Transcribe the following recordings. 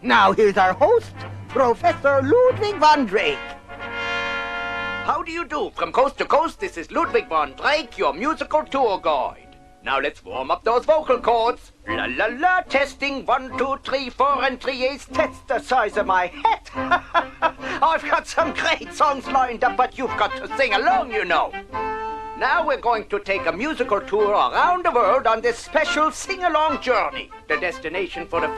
Now here's our host, Professor Ludwig Von Drake. How do you do? From coast to coast, this is Ludwig Von Drake, your musical tour guide. Now let's warm up those vocal cords. La la la, testing 1, 2, 3, 4, and 3/8. That's the size of my hat. I've got some great songs lined up, but you've got to sing along, you know. Now we're going to take a musical tour around the world on this special sing-along journey. The destination for our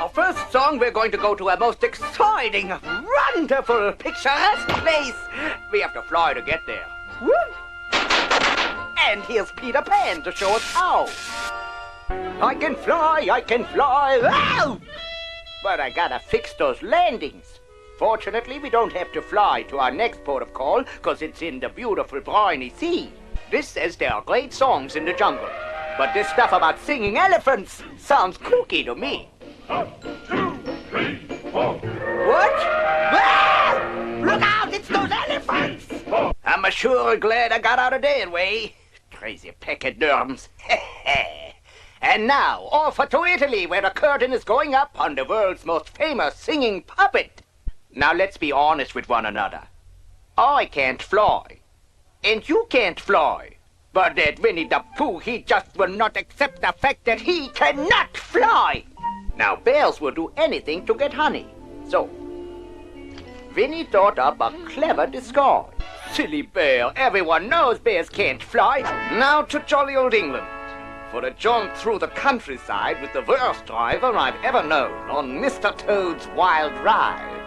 first song, we're going to go to a most exciting, wonderful, picturesque place. We have to fly to get there. Woo! And here's Peter Pan to show us how. I can fly, wow! But I gotta fix those landings. Fortunately, we don't have to fly to our next port of call, because it's in the beautiful briny sea. This says there are great songs in the jungle. But this stuff about singing elephants sounds kooky to me. 1, 2, 3, 4. What? Ah! Look out, it's those elephants! I'm sure glad I got out of their way. Crazy pachyderms. And now, off to Italy, where the curtain is going up on the world's most famous singing puppet. Now let's be honest with one another. I can't fly. And you can't fly. But that Winnie the Pooh, he just will not accept the fact that he cannot fly. Now, bears will do anything to get honey. So, Winnie thought up a clever disguise. Silly bear, everyone knows bears can't fly. Now to jolly old England. For a jaunt through the countryside with the worst driver I've ever known on Mr. Toad's Wild Ride.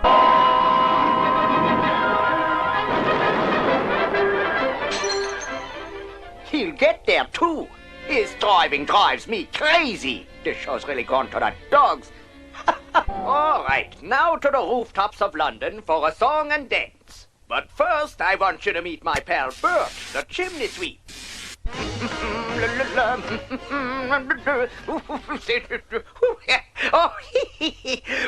He'll get there too. His driving drives me crazy. This show's really gone to the dogs. All right, now to the rooftops of London for a song and dance. But first, I want you to meet my pal Bert, the chimney sweep. Oh,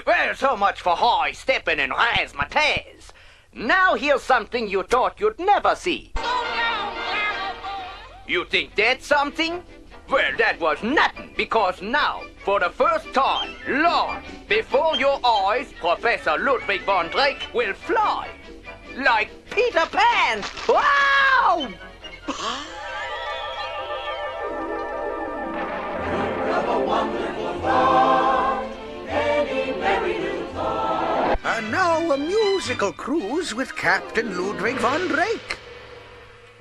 well, so much for high stepping and razzmatazz. Now here's something you thought you'd never see. You think that's something? Well, that was nothing, because now, for the first time, Lord, before your eyes, Professor Ludwig Von Drake will fly. Like Peter Pan! Wow! And now a musical cruise with Captain Ludwig Von Drake.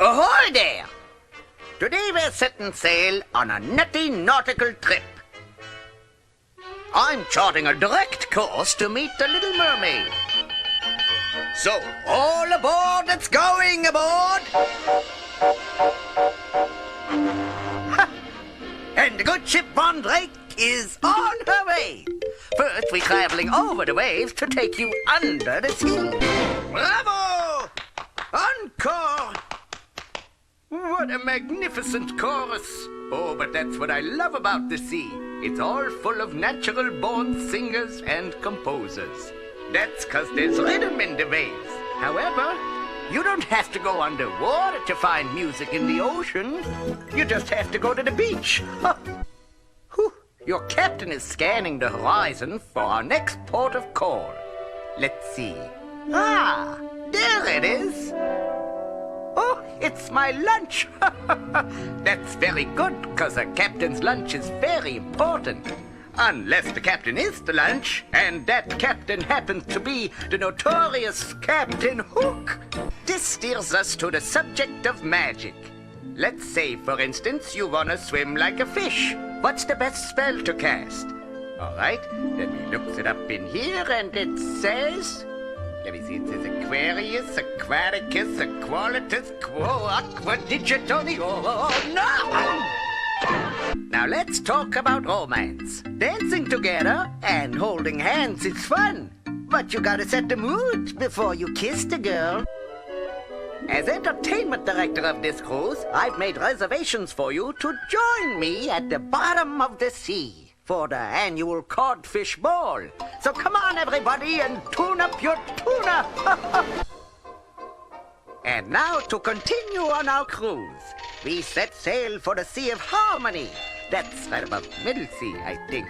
Ahoy there! Today we're setting sail on a nutty nautical trip. I'm charting a direct course to meet the Little Mermaid. So, all aboard that's going aboard! And the good ship Von Drake is on her way. First, we're traveling over the waves to take you under the sea. Bravo! Encore! What a magnificent chorus! Oh, but that's what I love about the sea. It's all full of natural-born singers and composers. That's 'cause there's rhythm in the waves. However, you don't have to go underwater to find music in the ocean. You just have to go to the beach. Whew. Your captain is scanning the horizon for our next port of call. Let's see. Ah, there it is. Oh, it's my lunch. That's very good, 'cause a captain's lunch is very important. Unless the captain is the lunch, and that captain happens to be the notorious Captain Hook. This steers us to the subject of magic. Let's say, for instance, you want to swim like a fish. What's the best spell to cast? All right, let me look it up in here, and it says... Let me see, it says Aquarius, Aquaticus, Aqualitus, Quo, Aqua Digitoni, oh, no! Now let's talk about romance. Dancing together and holding hands is fun, but you gotta set the mood before you kiss the girl. As entertainment director of this cruise, I've made reservations for you to join me at the bottom of the sea for the annual codfish ball. So come on, everybody, and tune up your tuna. And now to continue on our cruise. We set sail for the Sea of Harmony, That's right about middle C, I think.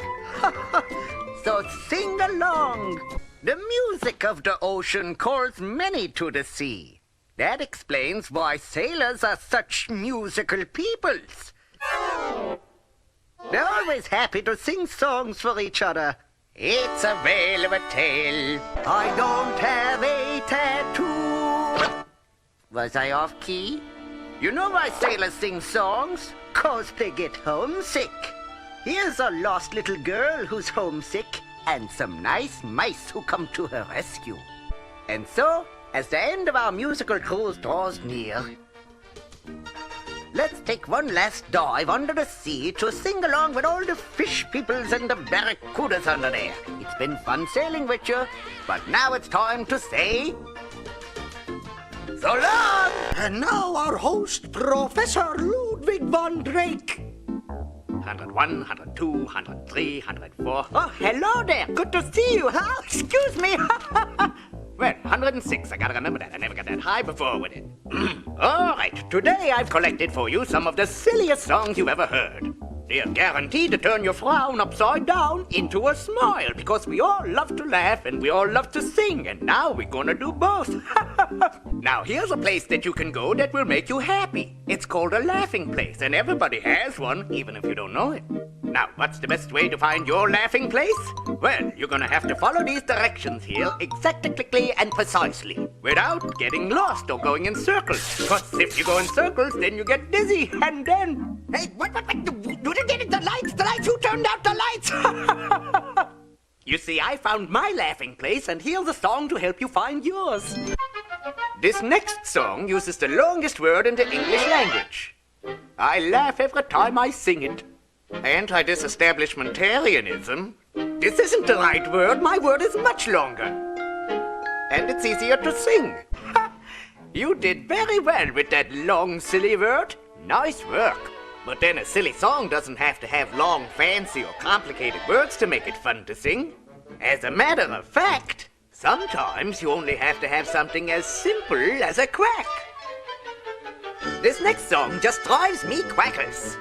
So sing along. The music of the ocean calls many to the sea. That explains why sailors are such musical peoples. They're always happy to sing songs for each other. It's a whale of a tale. I don't have a tattoo. Was I off key? You know why sailors sing songs? 'Cause they get homesick. Here's a lost little girl who's homesick, and some nice mice who come to her rescue. And so, as the end of our musical cruise draws near, let's take one last dive under the sea to sing along with all the fish peoples and the barracudas under there. It's been fun sailing with you, but now it's time to say so long! And now our host, Professor Ludwig Von Drake. 101, 102, 103, 104. Oh, hello there. Good to see you, huh? Excuse me. Well, 106. I gotta remember that. I never got that high before with it. All right. Today I've collected for you some of the silliest songs you've ever heard. They're guaranteed to turn your frown upside down into a smile, because we all love to laugh and we all love to sing, and now we're gonna do both. Now, here's a place that you can go that will make you happy. It's called a laughing place, and everybody has one, even if you don't know it. Now, what's the best way to find your laughing place? Well, you're gonna have to follow these directions here exactly and precisely, without getting lost or going in circles. Because if you go in circles, then you get dizzy, and then... Hey, what? Do they get it? The lights, who turned out the lights? You see, I found my laughing place, and here's a song to help you find yours. This next song uses the longest word in the English language. I laugh every time I sing it. Anti-disestablishmentarianism? This isn't the right word. My word is much longer. And it's easier to sing. You did very well with that long, silly word. Nice work. But then a silly song doesn't have to have long, fancy, or complicated words to make it fun to sing. As a matter of fact, sometimes you only have to have something as simple as a quack. This next song just drives me quackers.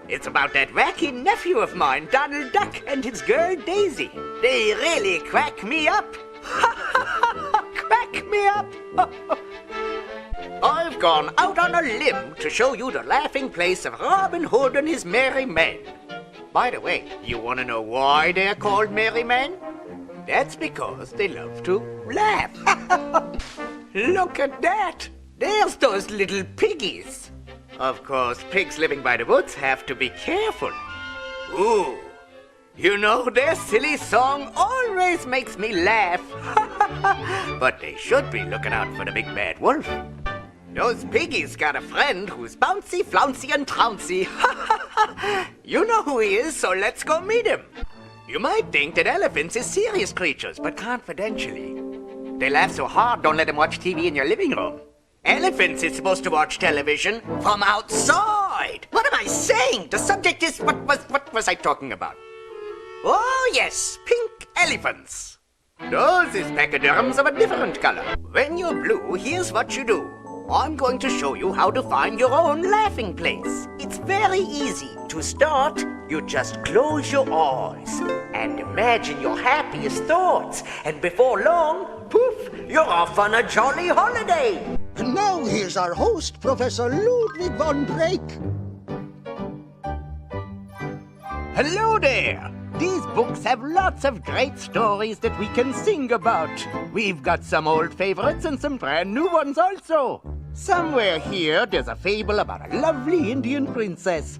It's about that wacky nephew of mine, Donald Duck, and his girl Daisy. They really quack me up. Quack me up. I've gone out on a limb to show you the laughing place of Robin Hood and his merry men. By the way, you want to know why they're called merry men? That's because they love to laugh. Look at that. There's those little piggies. Of course, pigs living by the woods have to be careful. Ooh, you know, their silly song always makes me laugh. But they should be looking out for the big bad wolf. Those piggies got a friend who's bouncy, flouncy, and trouncy. You know who he is, so let's go meet him. You might think that elephants are serious creatures, but confidentially, they laugh so hard, don't let them watch TV in your living room. Elephants is supposed to watch television from outside. What am I saying? The subject is, what was I talking about? Oh yes, pink elephants. Those is pachyderms of a different color. When you're blue, here's what you do. I'm going to show you how to find your own laughing place. It's very easy. To start, you just close your eyes and imagine your happiest thoughts. And before long, poof, you're off on a jolly holiday. And now here's our host, Professor Ludwig Von Drake. Hello there. These books have lots of great stories that we can sing about. We've got some old favorites and some brand new ones also. Somewhere here, there's a fable about a lovely Indian princess.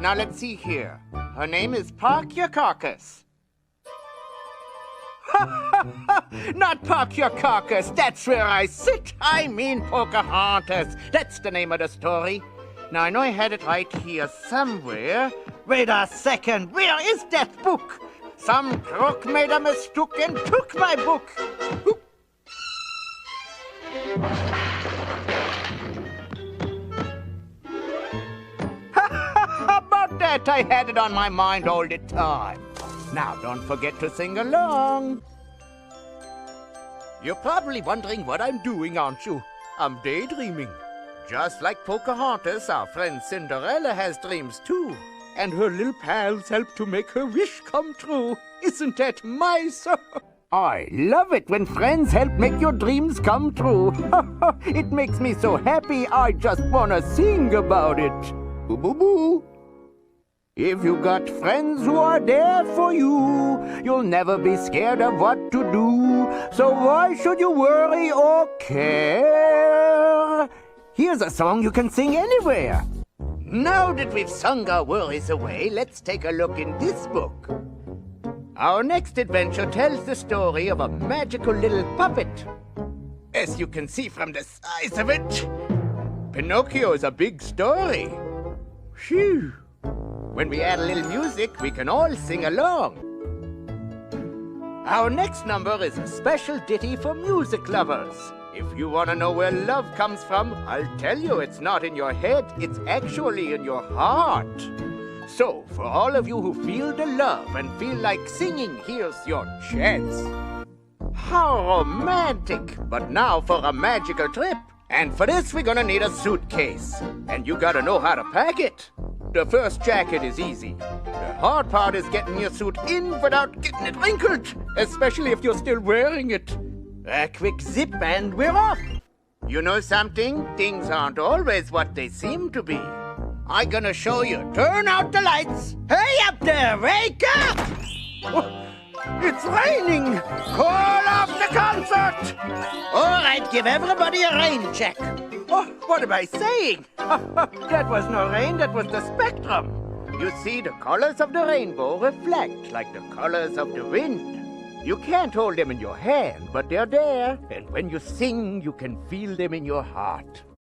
Now let's see here. Her name is Park Your Carcass. Not Park Your Carcass, that's where I sit. I mean Pocahontas. That's the name of the story. Now, I know I had it right here somewhere. Wait a second, where is that book? Some crook made a mistake and took my book. About that, I had it on my mind all the time. Now, don't forget to sing along. You're probably wondering what I'm doing, aren't you? I'm daydreaming. Just like Pocahontas, our friend Cinderella has dreams too. and her little pals help to make her wish come true. Isn't that nice? I love it when friends help make your dreams come true. It makes me so happy I just wanna sing about it. Boo boo boo. If you got friends who are there for you, you'll never be scared of what to do. So why should you worry or care? Here's a song you can sing anywhere. Now that we've sung our worries away, let's take a look in this book. Our next adventure tells the story of a magical little puppet. As you can see from the size of it, Pinocchio is a big story. Phew! When we add a little music, we can all sing along. Our next number is a special ditty for music lovers. If you want to know where love comes from, I'll tell you it's not in your head, it's actually in your heart. So, for all of you who feel the love and feel like singing, here's your chance. How romantic! But now for a magical trip. And for this, we're gonna need a suitcase. And you gotta know how to pack it. The first jacket is easy. The hard part is getting your suit in without getting it wrinkled, especially if you're still wearing it. A quick zip and we're off. You know something? Things aren't always what they seem to be. I'm gonna show you. Turn out the lights. Hey up there, wake up! Oh, it's raining. Call off the concert. All right, give everybody a rain check. Oh, what am I saying? That was no rain, that was the spectrum. You see, the colors of the rainbow reflect like the colors of the wind. You can't hold them in your hand, but they're there. And when you sing, you can feel them in your heart.